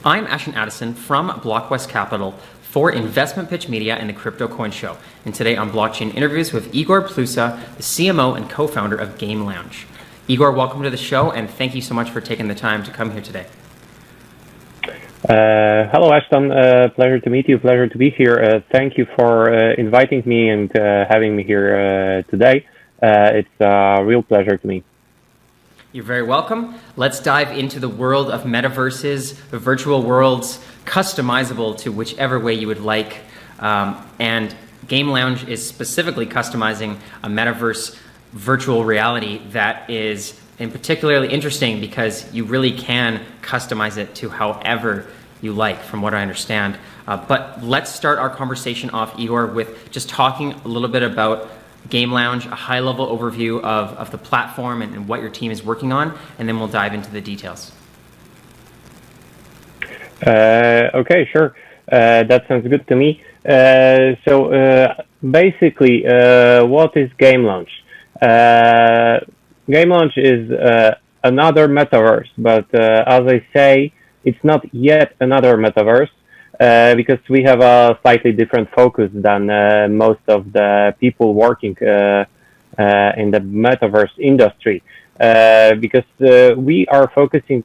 I'm Ashton Addison from Blockwest Capital for InvestmentPitch Media and the Crypto Coin Show. And today on Blockchain Interviews with Igor Plusa, the CMO and co-founder of Game Lounge. Igor, welcome to the show, and thank you so much for taking the time to come here today. Hello, Ashton. Pleasure to meet you. Pleasure to be here. Thank you for inviting me and having me here today. It's a real pleasure to me. You're very welcome. Let's dive into the world of metaverses, virtual worlds, customizable to whichever way you would like. And Game Lounge is specifically customizing a metaverse virtual reality that is particularly interesting because you really can customize it to however you like, from what I understand. But let's start our conversation off, Igor, with just talking a little bit about Game Lounge, a high-level overview of the platform and what your team is working on, and then we'll dive into the details. Okay, sure. That sounds good to me. Basically, what is Game Lounge? Game Launch is another metaverse, but as I say, it's not yet another metaverse because we have a slightly different focus than most of the people working in the metaverse industry. Because we are focusing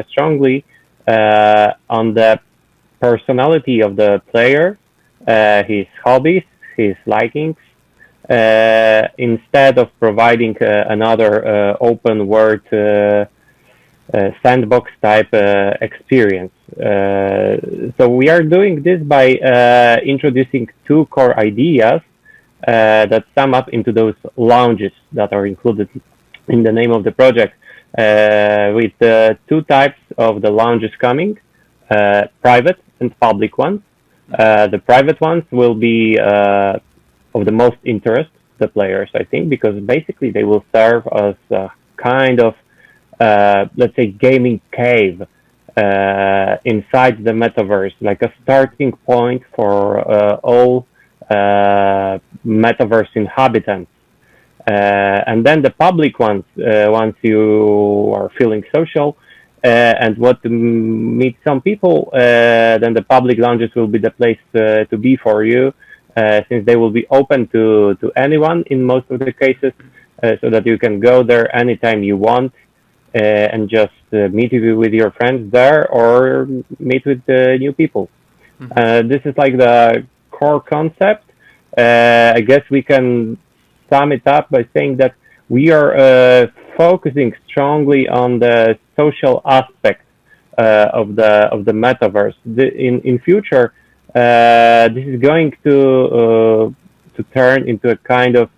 strongly on the personality of the player, his hobbies, his likings, instead of providing another open world sandbox type experience. So we are doing this by introducing two core ideas that sum up into those lounges that are included in the name of the project, with two types of the lounges coming, private and public ones. The private ones will be of the most interest the players, I think, because basically they will serve as a kind of, let's say, gaming cave inside the metaverse, like a starting point for all metaverse inhabitants. And then the public ones, once you are feeling social and want to meet some people, then the public lounges will be the place to be for you. Since they will be open to anyone in most of the cases, so that you can go there anytime you want and just meet with your friends there or meet with new people. Mm-hmm. This is like the core concept. I guess we can sum it up by saying that we are focusing strongly on the social aspect of the metaverse. In future, this is going to turn into a kind of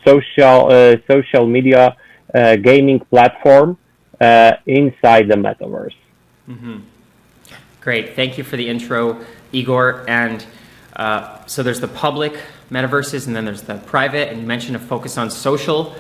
social media gaming platform inside the metaverse. Mm-hmm. Great, thank you for the intro, Igor. And so there's the public metaverses, and then there's the private. And you mentioned a focus on social.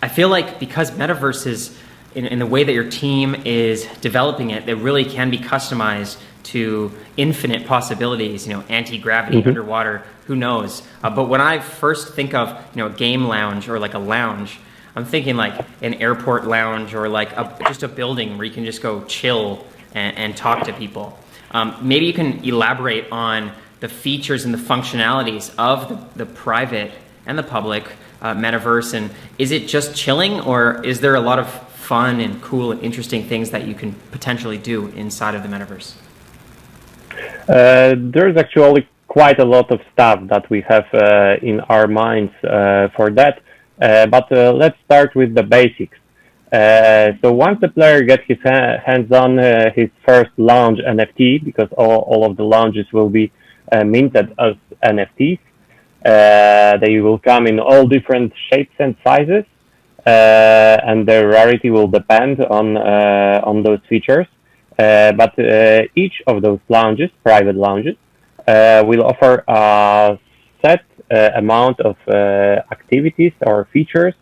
I feel like because metaverses, in the way that your team is developing it, they really can be customized to infinite possibilities, anti-gravity, mm-hmm. underwater, who knows. But when I first think of, a game lounge or like a lounge, I'm thinking like an airport lounge or like just a building where you can just go chill and talk to people. Maybe you can elaborate on the features and the functionalities of the private and the public metaverse, and is it just chilling, or is there a lot of fun and cool and interesting things that you can potentially do inside of the metaverse? There's actually quite a lot of stuff that we have in our minds for that, but let's start with the basics. So once the player gets his hands on his first lounge NFT, because all of the lounges will be minted as NFTs, they will come in all different shapes and sizes, and the rarity will depend on those features. But each of those lounges, private lounges, will offer a set amount of activities or features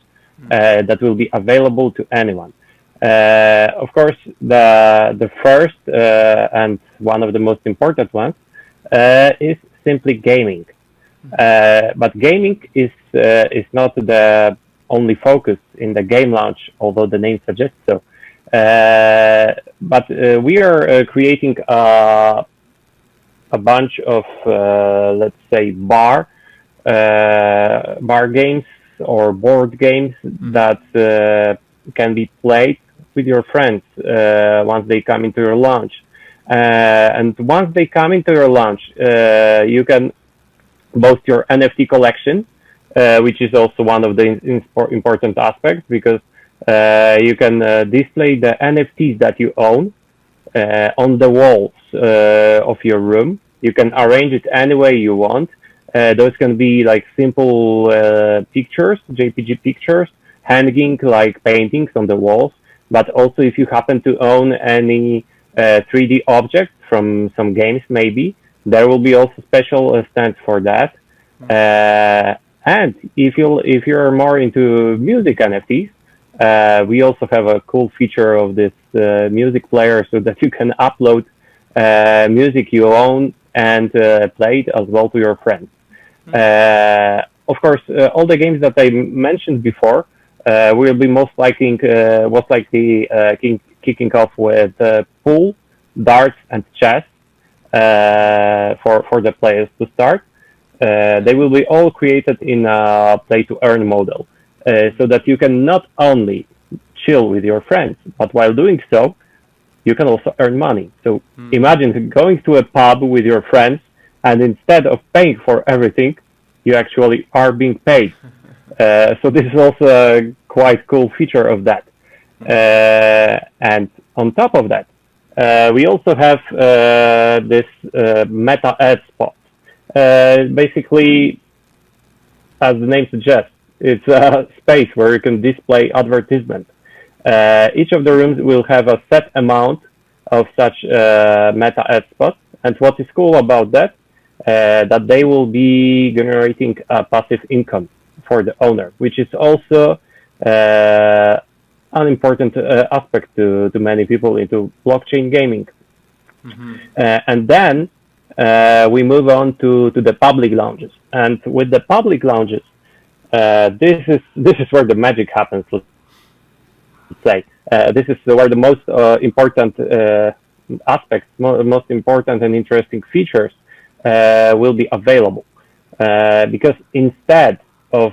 that will be available to anyone. Of course, the first and one of the most important ones is simply gaming. But gaming is not the only focus in the Game Lounge, although the name suggests so. but we are creating a bunch of, let's say, bar games or board games that can be played with your friends once they come into your lounge. And once they come into your lounge, you can boast your NFT collection, which is also one of the important aspects, because you can display the NFTs that you own on the walls of your room. You can arrange it any way you want. Those can be like simple pictures, JPG pictures, hanging like paintings on the walls. But also if you happen to own any 3D objects from some games, maybe, there will be also special stands for that. And if you're more into music NFTs, we also have a cool feature of this music player, so that you can upload music you own and play it as well to your friends. Of course, all the games that I mentioned before will be most likely kicking off with pool, darts, and chess for the players to start. They will be all created in a play-to-earn model, so that you can not only chill with your friends, but while doing so, you can also earn money. So imagine going to a pub with your friends, and instead of paying for everything, you actually are being paid. So this is also a quite cool feature of that. And on top of that, we also have this meta ad spot. Basically, as the name suggests, it's a space where you can display advertisements. Each of the rooms will have a set amount of such meta ad spots. And what is cool about that, that they will be generating a passive income for the owner, which is also an important aspect to many people into blockchain gaming. And then we move on to the public lounges. And with the public lounges, this is where the magic happens, let's say. This is where the most important aspects, most important and interesting features will be available. Because instead of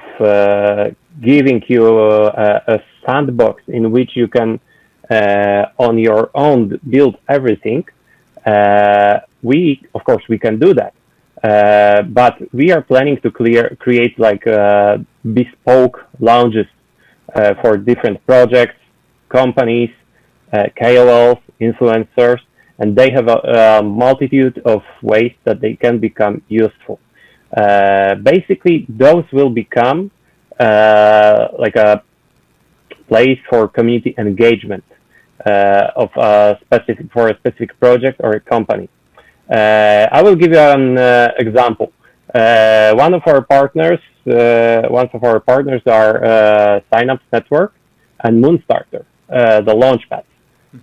giving you a sandbox in which you can on your own build everything, we can do that. But we are planning to create like bespoke lounges for different projects, companies, KOLs, influencers, and they have a multitude of ways that they can become useful. Basically, those will become like a place for community engagement for a specific project or a company. I will give you an example. One of our partners are Synapse Network and Moonstarter, the launchpad.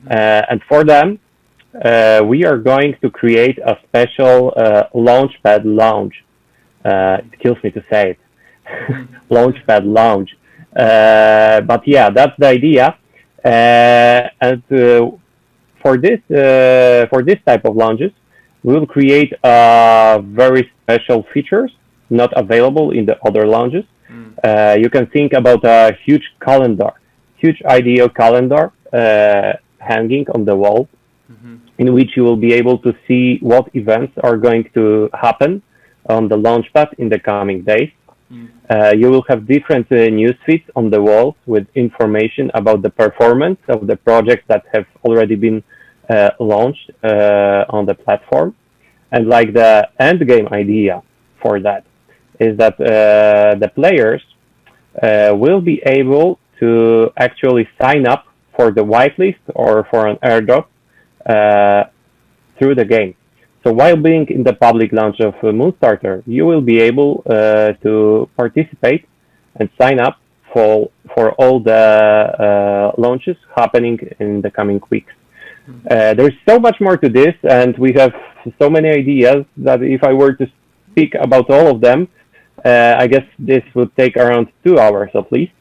And for them, we are going to create a special launchpad lounge. It kills me to say it. Launchpad lounge. But yeah, that's the idea. And for this type of lounges, we will create very special features not available in the other lounges. You can think about a huge IDEO calendar hanging on the wall, in which you will be able to see what events are going to happen on the launchpad in the coming days. You will have different news feeds on the walls with information about the performance of the projects that have already been launched on the platform. And like the end game idea for that is that the players will be able to actually sign up for the whitelist or for an airdrop through the game. So while being in the public launch of Moonstarter, you will be able to participate and sign up for all the launches happening in the coming weeks. There's so much more to this, and we have so many ideas that if I were to speak about all of them, I guess this would take around 2 hours at least.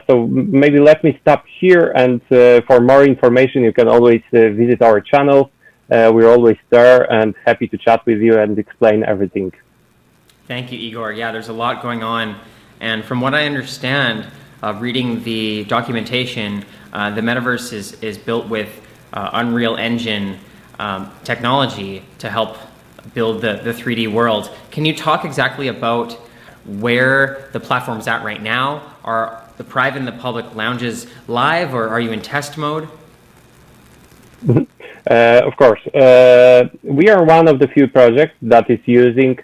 So maybe let me stop here, and for more information, you can always visit our channel. We're always there and happy to chat with you and explain everything. Thank you, Igor. Yeah, there's a lot going on. And from what I understand, reading the documentation, the metaverse is built with Unreal Engine technology to help build the 3D world. Can you talk exactly about where the platform's at right now? Are the private and the public lounges live, or are you in test mode? Of course. We are one of the few projects that is using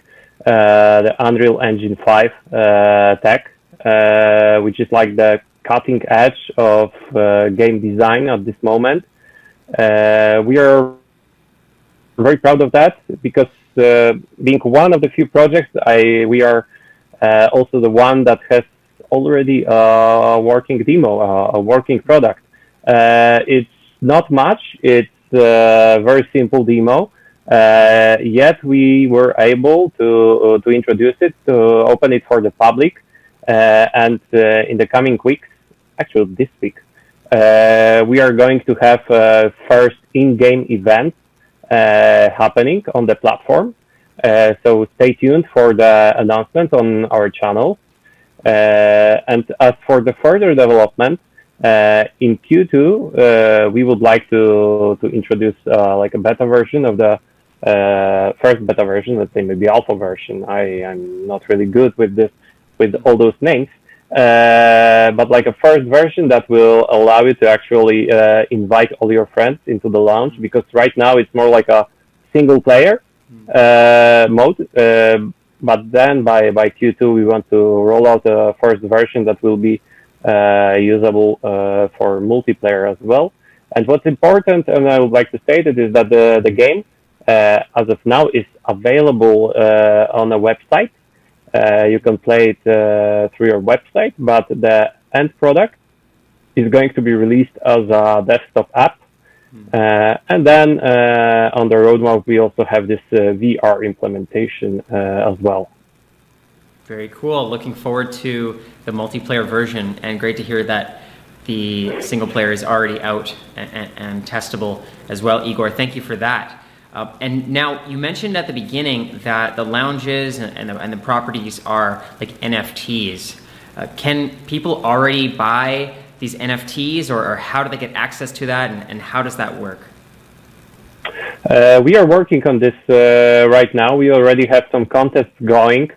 the Unreal Engine 5 tech, which is like the cutting edge of game design at this moment. We are very proud of that because being one of the few projects, we are also the one that has already a working demo, a working product. It's not much. It's a very simple demo. Yet we were able to introduce it, to open it for the public, and in the coming weeks, actually this week, we are going to have first in-game events happening on the platform. So stay tuned for the announcement on our channel. And as for the further development, in Q2, we would like to introduce like a beta version of the first beta version, let's say maybe alpha version. I'm not really good with this, with all those names, but like a first version that will allow you to actually invite all your friends into the lounge, because right now it's more like a single player mode. But then by Q2, we want to roll out a first version that will be usable for multiplayer as well. And what's important, and I would like to state it, is that the game, as of now, is available on a website. You can play it through your website, but the end product is going to be released as a desktop app. And then on the roadmap, we also have this VR implementation as well. Very cool. Looking forward to the multiplayer version, and great to hear that the single player is already out and testable as well. Igor, thank you for that. And now you mentioned at the beginning that the lounges and the properties are like NFTs. Can people already buy these NFTs, or how do they get access to that, and how does that work? We are working on this right now. We already have some contests going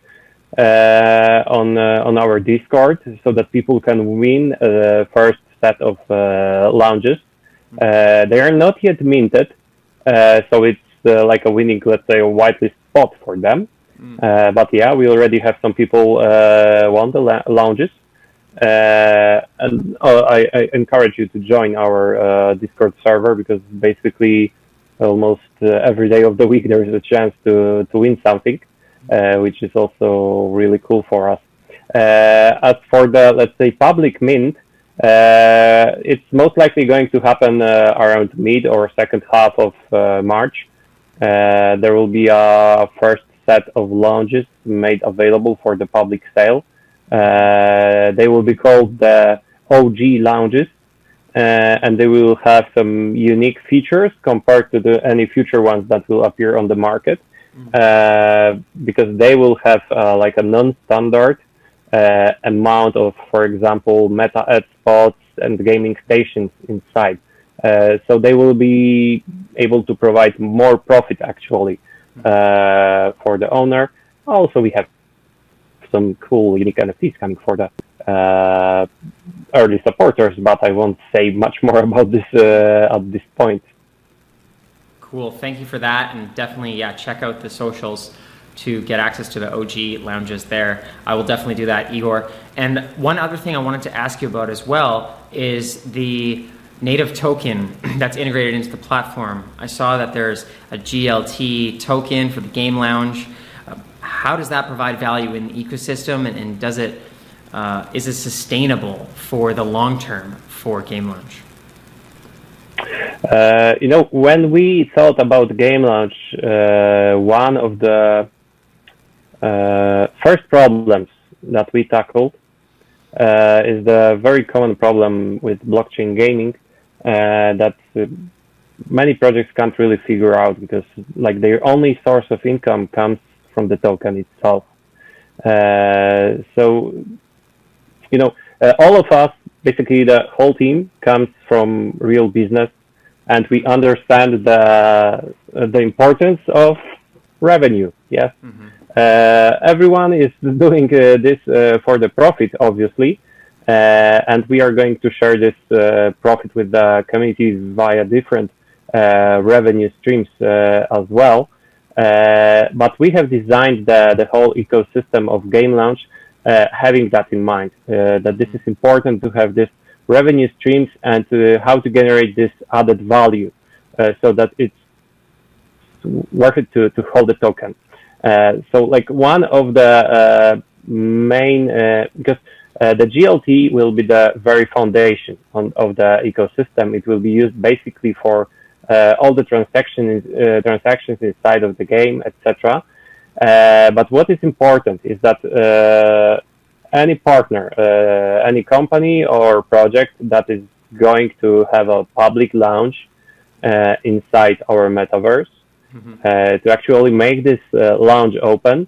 on our Discord, so that people can win the first set of lounges. They are not yet minted, so it's like a winning, let's say, a whitelist spot for them. But yeah, we already have some people won the lounges. And I encourage you to join our Discord server, because basically almost every day of the week there is a chance to win something, which is also really cool for us. As for the, let's say, public mint, it's most likely going to happen around mid or second half of March. There will be a first set of lounges made available for the public sale. They will be called the OG lounges, and they will have some unique features compared to any future ones that will appear on the market, because they will have like a non-standard amount of, for example, meta ad spots and gaming stations inside. So they will be able to provide more profit actually for the owner. Also, we have some cool unique NFTs coming for the early supporters, but I won't say much more about this at this point. Cool, thank you for that, and definitely, yeah, check out the socials to get access to the OG lounges there. I will definitely do that, Igor. And one other thing I wanted to ask you about as well is the native token that's integrated into the platform. I saw that there's a GLT token for the game lounge. How does that provide value in the ecosystem, and does it is it sustainable for the long term for Game Lounge? When we thought about Game Lounge, one of the first problems that we tackled is the very common problem with blockchain gaming that many projects can't really figure out because like their only source of income comes from the token itself. So, all of us, basically the whole team comes from real business, and we understand the importance of revenue. Yes. Mm-hmm. Everyone is doing this for the profit, obviously, and we are going to share this profit with the community via different revenue streams as well. But we have designed the whole ecosystem of Game Launch having that in mind, that this is important to have this revenue streams and how to generate this added value so that it's worth it to hold the token. So like one of the main, because the GLT will be the very foundation of the ecosystem. It will be used basically for all the transactions inside of the game, etc. But what is important is that any partner, any company or project that is going to have a public launch inside our metaverse, to actually make this launch open,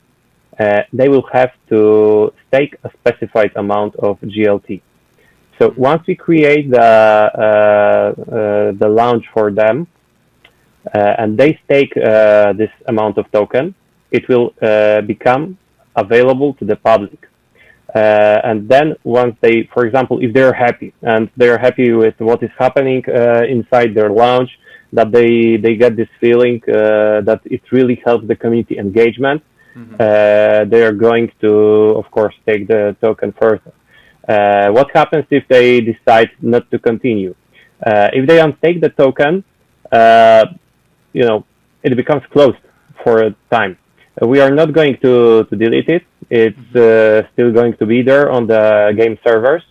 they will have to stake a specified amount of GLT. So once we create the launch for them, and they stake this amount of token, it will become available to the public. And then once they, for example, if they're happy and they're happy with what is happening inside their launch, that they get this feeling that it really helps the community engagement, they are going to, of course, take the token further. What happens if they decide not to continue? If they unstake the token, it becomes closed for a time. We are not going to delete it. It's still going to be there on the game servers.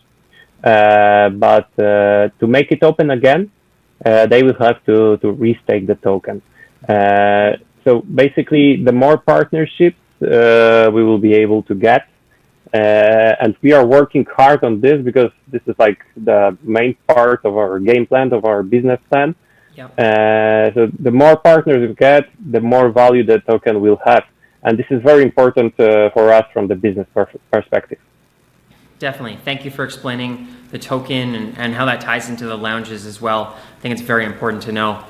But to make it open again, they will have to restake the token. So basically, the more partnerships we will be able to get, and we are working hard on this because this is like the main part of our game plan, of our business plan. Yep. So the more partners we get, the more value the token will have. And this is very important for us from the business perspective. Definitely. Thank you for explaining the token and how that ties into the lounges as well. I think it's very important to know.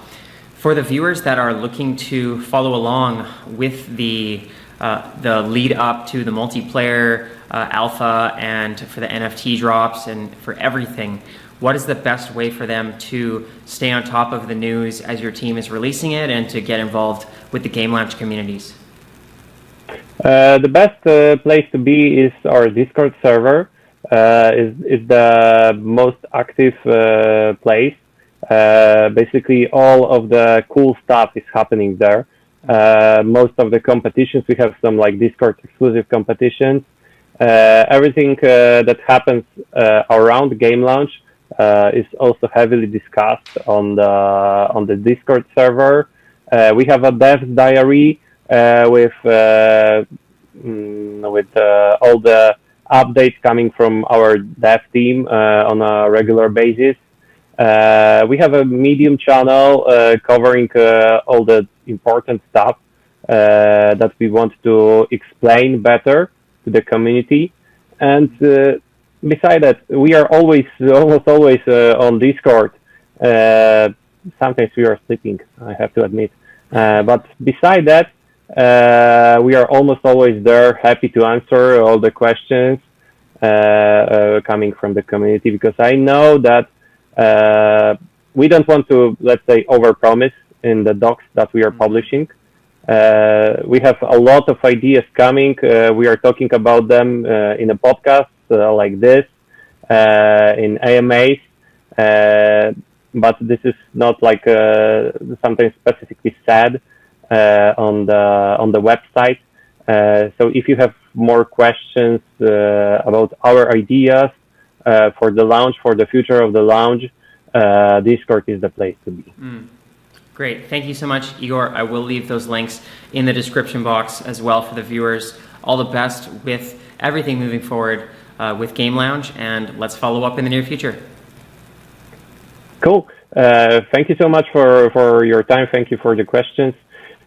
For the viewers that are looking to follow along with the lead up to the multiplayer alpha and for the NFT drops and for everything, what is the best way for them to stay on top of the news as your team is releasing it and to get involved with the Game Launch communities? The best place to be is our Discord server. Is the most active place. Basically, all of the cool stuff is happening there. Most of the competitions, we have some like Discord exclusive competitions. Everything that happens around Game Launch is also heavily discussed on the Discord server. We have a devs diary with all the updates coming from our dev team on a regular basis. We have a Medium channel covering all the important stuff that we want to explain better to the community. And beside that, we are almost always on Discord. Sometimes we are sleeping, I have to admit. But beside that, we are almost always there, happy to answer all the questions coming from the community, because I know that we don't want to, let's say, overpromise in the docs that we are publishing. We have a lot of ideas coming. We are talking about them in a podcast like this, in AMAs, but this is not like something specifically said on the website. So if you have more questions about our ideas for the launch, for the future of the launch, Discord is the place to be. Great. Thank you so much, Igor. I will leave those links in the description box as well for the viewers. All the best with everything moving forward with Game Lounge, and let's follow up in the near future. Cool. Thank you so much for your time. Thank you for the questions.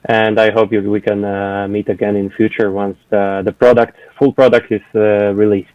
And I hope we can meet again in future once the full product is released.